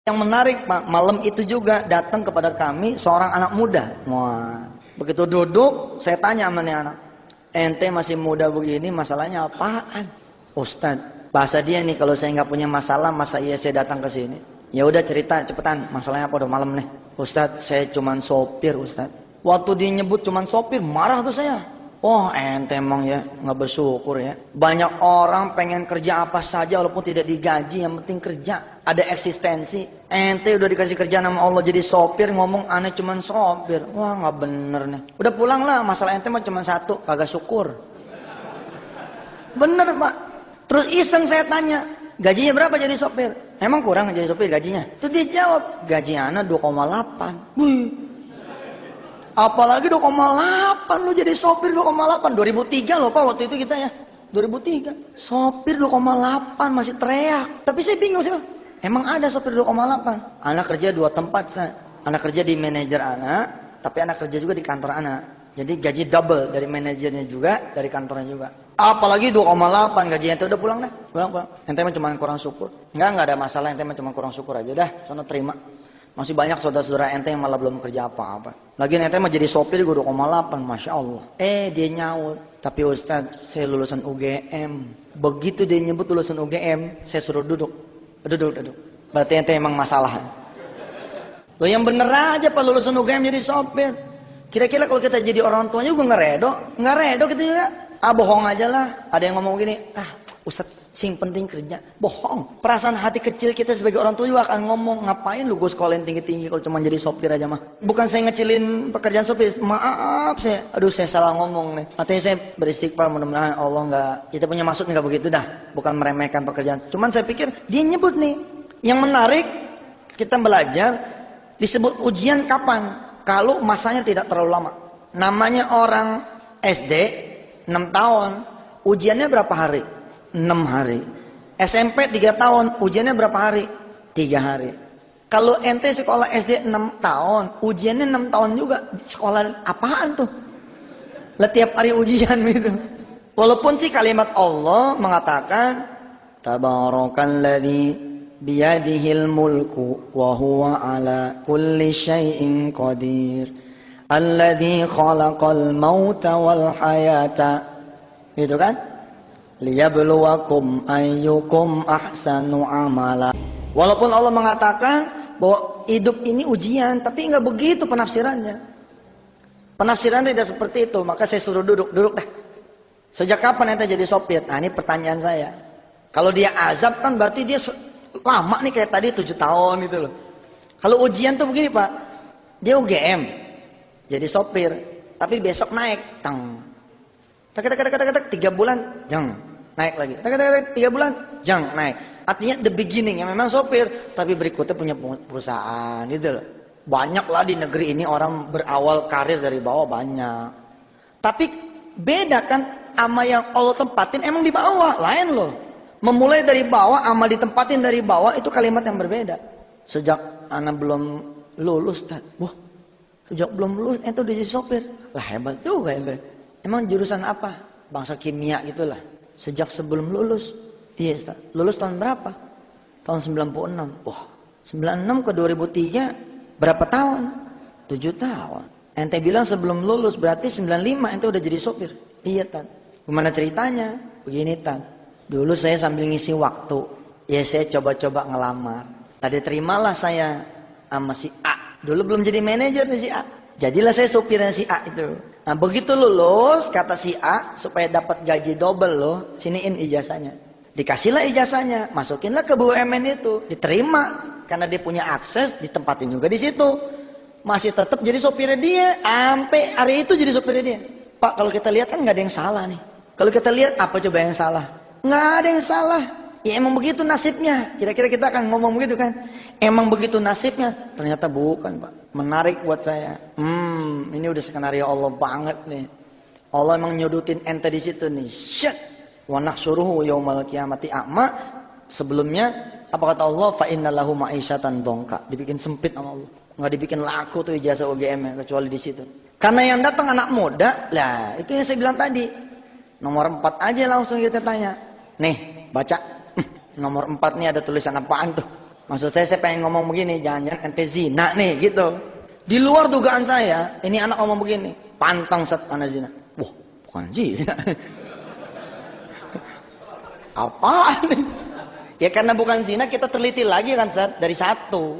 Yang menarik, Pak, malam itu juga datang kepada kami seorang anak muda. Wah, begitu duduk, saya tanya sama nih anak, ente masih muda begini, masalahnya apaan? Ustadz, bahasa dia nih, kalau saya nggak punya masalah, masa iya saya datang ke sini? Ya udah cerita cepetan, masalahnya apa? Udah malam nih. Ustadz, saya cuman sopir, Ustadz. Waktu dia nyebut cuman sopir, marah tuh saya. Oh, ente emang ya nggak bersyukur ya. Banyak orang pengen kerja apa saja walaupun tidak digaji, yang penting kerja, ada eksistensi. Ente udah dikasih kerjaan sama Allah jadi sopir, ngomong aneh cuman sopir. Wah, nggak bener nih. Udah pulang lah, masalah ente mah cuma satu, kagak syukur. Bener, Pak. Terus iseng saya tanya, gajinya berapa jadi sopir? Emang kurang jadi sopir gajinya? Terus dia jawab, gaji anak 2,8. Wih. Apalagi 2,8 lu jadi sopir 2,8. 2003 loh Pak waktu itu kita ya. 2003. Sopir 2,8 masih teriak. Tapi saya bingung sih. Emang ada sopir 2,8? Anak kerja 2 tempat saya. Anak kerja di manajer anak, tapi anak kerja juga di kantor anak. Jadi gaji double dari manajernya juga, dari kantornya juga. Apalagi 2,8 gajinya itu udah pulang deh. Pulang. Ente mah cuma kurang syukur. Enggak ada masalah, ente mah cuma kurang syukur aja dah. Sono terima. Masih banyak saudara-saudara ente yang malah belum kerja apa-apa. Lagi ente mah jadi sopir gue 2,8, Masya Allah. Dia nyaut. Tapi Ustaz, saya lulusan UGM. Begitu dia nyebut lulusan UGM, saya suruh duduk. Duduk. Berarti ente emang masalah. Loh yang bener aja Pak, lulusan UGM jadi sopir. Kira-kira kalau kita jadi orang tuanya gue nggak redo kita juga. Bohong aja lah. Ada yang ngomong gini, Ustaz, sing penting kerja. Bohong. Perasaan hati kecil kita sebagai orang tua juga akan ngomong, ngapain lu gue sekolahin tinggi-tinggi kalau cuma jadi sopir aja mah. Bukan saya ngecilin pekerjaan sopir. Maaf saya salah ngomong nih. Artinya saya beristighfar, mudah-mudahan Allah nggak, kita punya maksud nggak begitu dah. Bukan meremehkan pekerjaan. Cuman saya pikir dia nyebut nih. Yang menarik kita belajar disebut ujian kapan? Kalau masanya tidak terlalu lama. Namanya orang SD 6 tahun, ujiannya berapa hari? 6 hari. SMP 3 tahun, ujiannya berapa hari? 3 hari. Kalau ente sekolah SD 6 tahun, ujiannya 6 tahun juga. Sekolah apaan tuh? Tiap hari ujian gitu. Walaupun sih kalimat Allah mengatakan, Tabarakalladzi biyadihil mulku wa huwa ala kulli syai'in qadir. Alladzi khalaqal mauta wal hayata. Gitu kan? Liyabluwakum ayyukum ahsanu amala. Walaupun Allah mengatakan bahwa hidup ini ujian, tapi enggak begitu penafsirannya. Penafsiran tidak seperti itu, maka saya suruh duduk dah. Sejak kapan ente jadi sopir? Nah, ini pertanyaan saya. Kalau dia azab kan berarti dia lama nih kayak tadi 7 tahun gitu loh. Kalau ujian tuh begini Pak. Dia UGM. Jadi sopir, tapi besok naik, tak 3 bulan, naik lagi. Tak 3 bulan, naik. Artinya the beginning yang memang sopir, tapi berikutnya punya perusahaan gitu loh. Banyak lah di negeri ini orang berawal karir dari bawah banyak. Tapi beda kan sama yang Allah tempatin emang di bawah, lain loh. Memulai dari bawah, amal ditempatin dari bawah itu kalimat yang berbeda. Sejak anak belum lulus, sejak belum lulus ente udah jadi sopir. Lah hebat juga ente. Emang jurusan apa? Bangsa kimia gitulah. Sejak sebelum lulus. Iya Ustaz. Lulus tahun berapa? Tahun 96. Wah, 96 ke 2003 berapa tahun? 7 tahun. Ente bilang sebelum lulus berarti 95 ente udah jadi sopir. Iya Tan. Gimana ceritanya? Begini Tan. Dulu saya sambil ngisi waktu. Ya saya coba-coba ngelamar. Tadi terimalah saya sama si A. Dulu belum jadi manajer nih si A. Jadilah saya sopirnya si A itu. Nah begitu lulus, kata si A, supaya dapat gaji double loh, siniin ijazahnya. Dikasihlah ijazahnya, masukinlah ke BUMN itu. Diterima, karena dia punya akses, ditempatin juga di situ. Masih tetap jadi sopirnya dia, sampai hari itu jadi sopirnya dia. Pak, kalau kita lihat kan nggak ada yang salah nih. Kalau kita lihat, apa coba yang salah? Nggak ada yang salah. Ya emang begitu nasibnya. Kira-kira kita akan ngomong begitu kan? Emang begitu nasibnya. Ternyata bukan Pak. Menarik buat saya. Ini udah skenario Allah banget nih. Allah emang nyudutin ente di situ nih. Syat. Wa nahsyuruhu yaumal qiyamati a'ma. Sebelumnya apa kata Allah? Fa innalahu ma'isyatan dongka. Dibikin sempit sama Allah. Nggak dibikin laku tuh ijazah UGM kecuali di situ. Karena yang datang anak muda, lah itu yang saya bilang tadi. Nomor 4 aja langsung kita tanya. Nih, baca. Nomor 4 nih ada tulisan apaan tuh? Maksud saya pengen ngomong begini, jangan-jangan ente zina nih gitu. Di luar dugaan saya, ini anak ngomong begini, pantang set anak zina. Wah, bukan zina. Apaan nih? Ya karena bukan zina kita teliti lagi kan set, dari satu.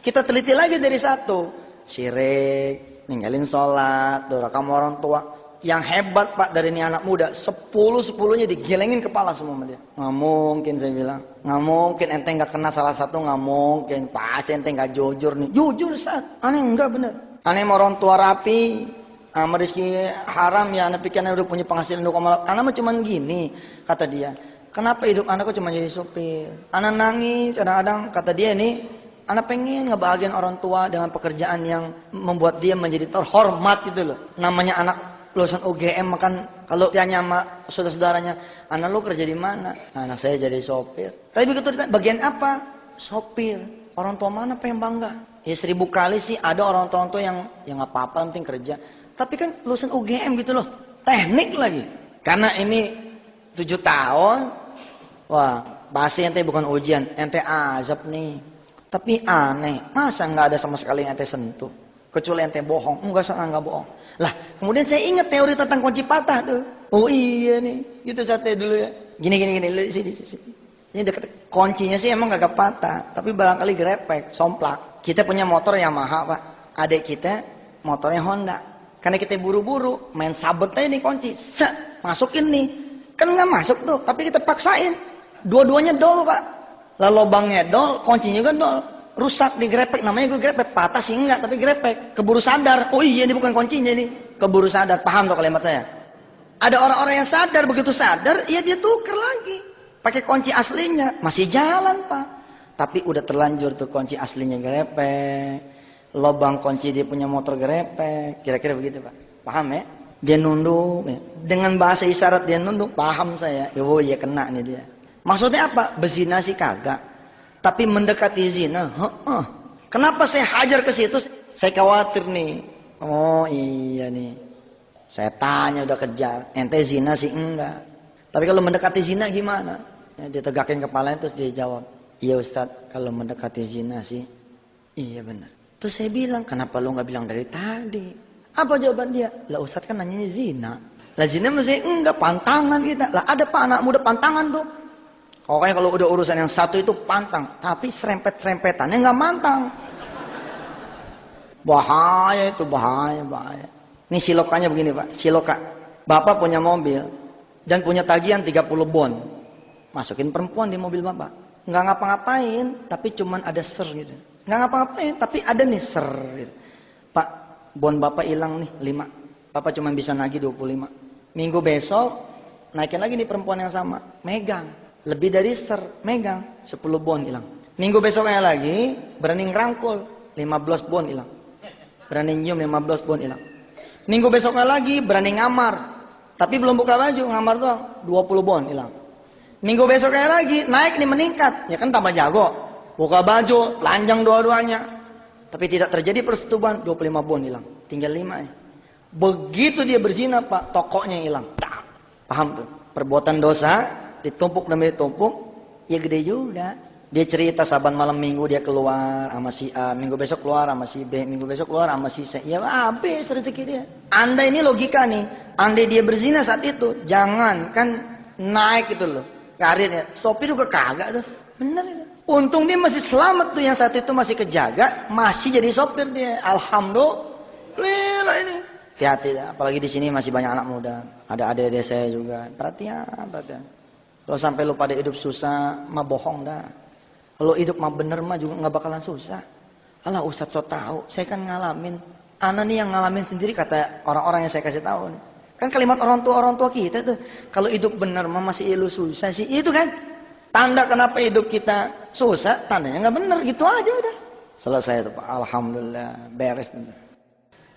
Kita teliti lagi dari satu. Syirik, ninggalin sholat, durhaka sama orang tua. Yang hebat Pak dari ini anak muda, 10-10-nya digelengin kepala semua sama dia. Nggak mungkin saya bilang, nggak mungkin ente nggak kena salah satu, nggak mungkin. Pasti ente nggak jujur nih. Jujur saat, aneh enggak bener. Aneh sama orang tua rapi, sama rezeki haram ya, anak pikirnya udah punya penghasilan 2,8. Anak mah cuman gini, kata dia. Kenapa hidup anakku cuma jadi supir? Anak nangis, kadang-kadang kata dia ini, anak pengen ngebahagiain orang tua dengan pekerjaan yang membuat dia menjadi terhormat gitu loh. Namanya anak lulusan UGM makan, kalau tanya sama saudara-saudaranya, anak lu kerja di mana? Anak saya jadi sopir. Tapi begitu ditanya, bagian apa? Sopir. Orang tua mana pengen bangga? Ya 1000 kali sih ada orang tua yang nggak apa-apa, penting kerja. Tapi kan lulusan UGM gitu loh, teknik lagi. Karena ini 7 tahun, wah pasti ente bukan ujian, ente azab nih. Tapi aneh, masa nggak ada sama sekali yang ente sentuh? Kecuali ente bohong, enggak bohong. Lah, kemudian saya ingat teori tentang kunci patah tuh. Oh iya nih, gitu sate dulu ya. Gini, sini. Ini deket, kuncinya sih emang gak patah, tapi barangkali grepek, somplak. Kita punya motor Yamaha Pak, adik kita motornya Honda. Karena kita buru-buru, main sabet aja nih kunci, masukin nih. Kan nggak masuk tuh, tapi kita paksain. Dua-duanya dol Pak. Lah lubangnya dol, kuncinya juga dol. Rusak di grepek, namanya gue grepek, patah sih enggak, tapi grepek. Keburu sadar, oh iya ini bukan kuncinya nih. Keburu sadar, paham tuh kalimat saya? Ada orang-orang yang sadar, begitu sadar, ya dia tuker lagi. Pakai kunci aslinya, masih jalan Pak. Tapi udah terlanjur tuh kunci aslinya grepek. Lubang kunci dia punya motor grepek. Kira-kira begitu Pak. Paham ya? Dia nunduk. Ya. Dengan bahasa isyarat dia nunduk, paham saya. Oh iya kena nih dia. Maksudnya apa? Bezina sih kagak. Tapi mendekati zina, kenapa saya hajar ke situ? Saya khawatir nih. Oh iya nih, saya tanya udah kejar. Ente zina sih enggak. Tapi kalau mendekati zina gimana? Ya, dia tegakin kepalanya terus dia jawab, iya Ustadz, kalau mendekati zina sih, iya benar. Terus saya bilang, kenapa lu nggak bilang dari tadi? Apa jawaban dia? Lah Ustadz kan nanyanya zina. Lah zina mesti enggak, pantangan kita. Lah ada Pak anak muda pantangan tuh. Pokoknya kalau udah urusan yang satu itu pantang, tapi serempet-serempetannya nggak mantang. Bahaya itu, bahaya. Ini silokannya begini Pak, siloka. Bapak punya mobil dan punya tagihan 30 bon. Masukin perempuan di mobil Bapak. Nggak ngapa-ngapain, tapi cuman ada ser gitu. Nggak ngapa-ngapain, tapi ada nih ser gitu. Pak, bon Bapak hilang nih 5. Bapak cuma bisa nagih 25. Minggu besok, naikin lagi nih perempuan yang sama. Megang. Lebih dari ser, megang 10 bon hilang. Minggu besoknya lagi berani ngerangkul 15 bon hilang. Berani nyium 15 bon hilang. Minggu besoknya lagi berani ngamar, tapi belum buka baju, ngamar doang 20 bon hilang. Minggu besoknya lagi naik nih meningkat, ya kan tambah jago. Buka baju, telanjang dua-duanya. Tapi tidak terjadi persetubuhan, 25 bon hilang. Tinggal 5 ya. Begitu dia berzina Pak, tokonya hilang. Paham tuh? Perbuatan dosa ditumpuk demi ditumpuk, ya gede juga. Dia cerita saban malam minggu dia keluar sama si A, minggu besok keluar sama si B, minggu besok keluar sama si C. Ya habis rezeki dia. Anda ini logika nih. Andai dia berzina saat itu, jangan kan naik itu loh karirnya. Sopir juga kagak tuh. Bener itu. Untung dia masih selamat tuh, yang saat itu masih kejaga, masih jadi sopir dia. Alhamdulillah ini. Hati-hati, apalagi di sini masih banyak anak muda. Ada adik-adik saya juga. Perhatian. Kalau sampai lu pada hidup susah, mah bohong dah. Kalau hidup mah bener mah juga nggak bakalan susah. Alah Ustadz so tahu, saya kan ngalamin. Ana nih yang ngalamin sendiri kata orang-orang yang saya kasih tahu. Kan kalimat orang tua kita tuh, kalau hidup bener mah masih lu susah sih. Itu kan tanda kenapa hidup kita susah, tandanya nggak bener gitu aja udah. Selesai itu Pak. Alhamdulillah beres.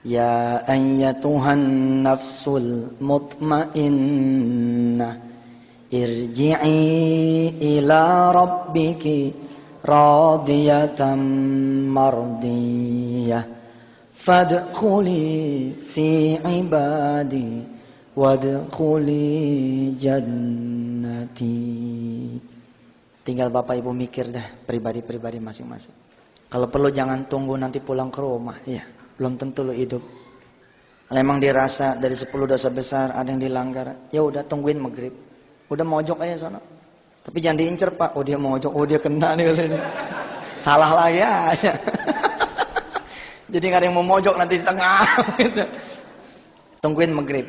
Ya ayyatuhan nafsul mutmainnah. Irji'i ila rabbiki radiyatan mardiyah fadkhuli fi ibadi wadkhuli jannati. Tinggal Bapak Ibu mikir dah pribadi-pribadi masing-masing. Kalau perlu jangan tunggu nanti pulang ke rumah. Iya, belum tentu lo hidup. Memang dirasa dari 10 dosa besar ada yang dilanggar. Ya udah tungguin maghrib. Udah mojok aja sana. Tapi jangan diincer Pak. Oh dia mojok, oh dia kena nih katanya. Salah lagi aja. Jadi nggak ada yang mau mojok nanti di tengah. Gitu. Tungguin maghrib.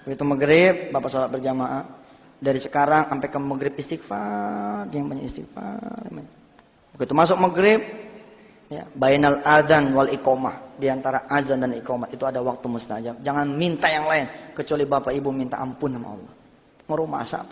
Begitu maghrib, Bapak sholat berjamaah. Dari sekarang sampai ke maghrib istighfar, yang banyak istighfar. Begitu masuk maghrib, ya, bainal adzan wal iqamah, di antara azan dan iqamah itu ada waktu mustajab. Jangan minta yang lain kecuali Bapak Ibu minta ampun sama Allah. Ngurus masak.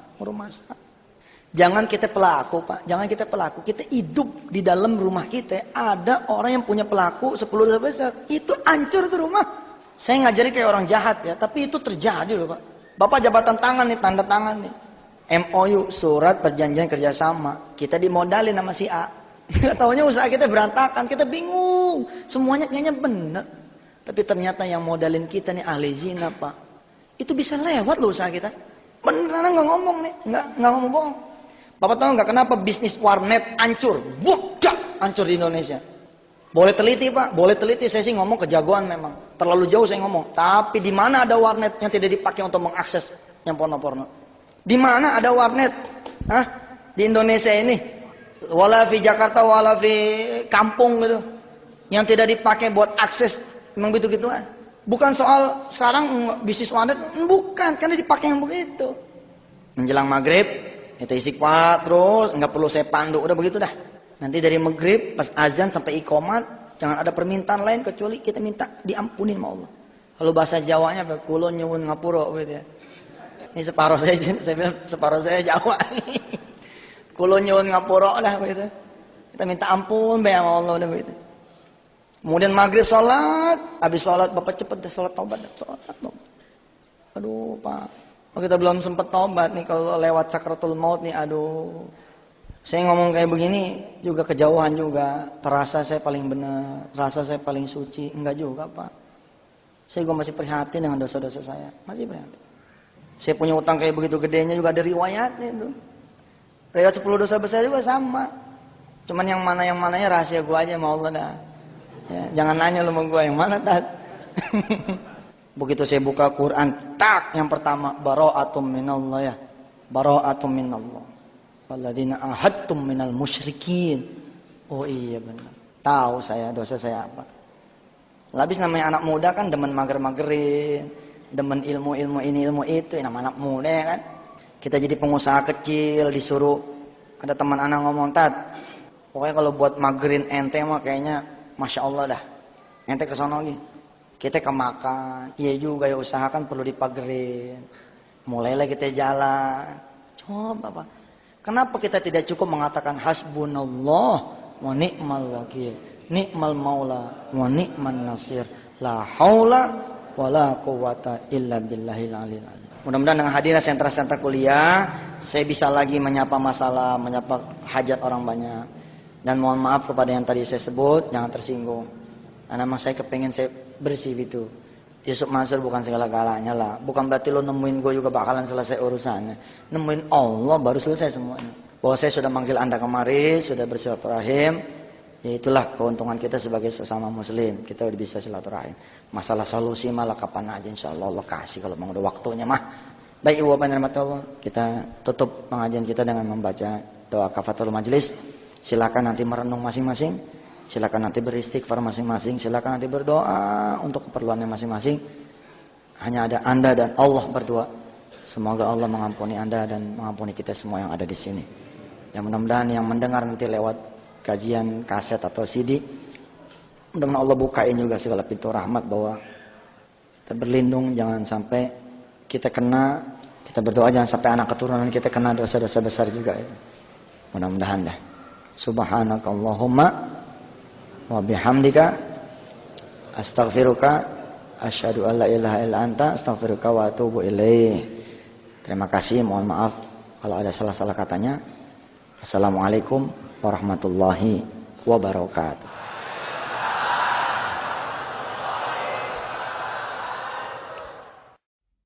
Jangan kita pelaku, Pak. Jangan kita pelaku. Kita hidup di dalam rumah kita ada orang yang punya pelaku 10 dosa besar. Itu hancur tuh rumah. Saya ngajari kayak orang jahat ya, tapi itu terjadi loh, Pak. Bapak jabatan tangan nih, tanda tangan nih. MOU, surat perjanjian kerjasama. Kita dimodalin sama si A. Nggak taunya usaha kita berantakan, kita bingung. Semuanya kayaknya benar. Tapi ternyata yang modalin kita nih ahli zina, Pak. Itu bisa lewat loh usaha kita. Beneran nggak ngomong nih, nggak ngomong bohong. Bapak tahu nggak kenapa bisnis warnet hancur? Bukan hancur di Indonesia. Boleh teliti Pak, boleh teliti. Saya sih ngomong kejagoan memang. Terlalu jauh saya ngomong. Tapi di mana ada warnet yang tidak dipakai untuk mengakses yang porno-porno? Di mana ada warnet? Hah? Di Indonesia ini. Wala fi Jakarta, wala fi kampung gitu. Yang tidak dipakai buat akses. Memang begitu-gituan. Bukan soal sekarang bisnis warnet. Bukan, karena dipakai yang begitu. Menjelang maghrib, kita istighfar terus. Nggak perlu saya pandu, udah begitu dah. Nanti dari maghrib, pas azan sampai iqamat, jangan ada permintaan lain kecuali kita minta diampunin sama Allah. Kalau bahasa Jawanya, kulo nyuwun ngapura gitu ya. Ini separuh saya bilang separuh saya Jawa. Kulo nyuwun ngapura lah begitu. Kita minta ampun sama Allah udah begitu. Kemudian maghrib sholat, habis sholat Bapak cepet deh sholat taubat. Aduh Pak, kita belum sempat taubat nih kalau lewat sakratul maut nih, aduh. Saya ngomong kayak begini juga kejauhan juga. Terasa saya paling benar, terasa saya paling suci. Enggak juga Pak. Saya juga masih prihatin dengan dosa-dosa saya. Masih prihatin. Saya punya utang kayak begitu gedenya juga ada riwayatnya itu. Riwayat 10 dosa besar juga sama. Cuman yang mananya rahasia gua aja sama Allah dah. Ya, jangan nanya lu sama gua yang mana tat. Begitu saya buka Quran, tak yang pertama bara'atum minallah ya. Bara'atum minallah. Walladzina ahadtum minal musyrikin. Oh iya benar. Tahu saya dosa saya apa. Habis namanya anak muda kan demen mager-magerin, demen ilmu-ilmu ini ilmu itu, nama anak muda ya kan. Kita jadi pengusaha kecil disuruh ada teman anak ngomong, "Tat, pokoknya kalau buat magerin ente mah kayaknya Masya Allah dah. Ente ke sono lagi. Kita kemakan. Iya juga ya usahakan perlu dipagerin. Mulailah kita jalan. Coba Pak. Kenapa kita tidak cukup mengatakan hasbunallah wa ni'mal wakil, ni'mal maula wa ni'man nasir, la haula wa la quwata illa billahil aliyil azim. Mudah-mudahan dengan hadirnya sentra-sentra kuliah, saya bisa lagi menyapa masalah, menyapa hajat orang banyak. Dan mohon maaf kepada yang tadi saya sebut, jangan tersinggung. Karena memang saya kepengen saya bersih gitu. Yusuf Mansur bukan segala-galanya lah. Bukan berarti lo nemuin gue juga bakalan selesai urusannya. Nemuin Allah baru selesai semuanya. Bahwa saya sudah manggil anda kemari, sudah bersilaturahim. Ya itulah keuntungan kita sebagai sesama muslim. Kita udah bisa silaturahim. Masalah solusi malah kapan aja insya Allah kasih kalau mau udah waktunya mah. Baik ibu bapak dan Allah, kita tutup pengajian kita dengan membaca doa kafatul majelis. Silakan nanti merenung masing-masing. Silakan nanti beristighfar masing-masing. Silakan nanti berdoa untuk keperluannya masing-masing. Hanya ada anda dan Allah berdua. Semoga Allah mengampuni anda dan mengampuni kita semua yang ada di sini. Yang mudah-mudahan yang mendengar nanti lewat kajian kaset atau CD, mudah-mudahan Allah bukain juga segala pintu rahmat bahwa kita berlindung jangan sampai kita kena. Kita berdoa jangan sampai anak keturunan kita kena dosa-dosa besar juga. Mudah-mudahan dah. Subhanakallahumma wa bihamdika astaghfiruka asyhadu an la ilaha illa anta astaghfiruka wa atubu ilaih. Terima kasih, mohon maaf kalau ada salah-salah katanya. Assalamualaikum warahmatullahi wabarakatuh.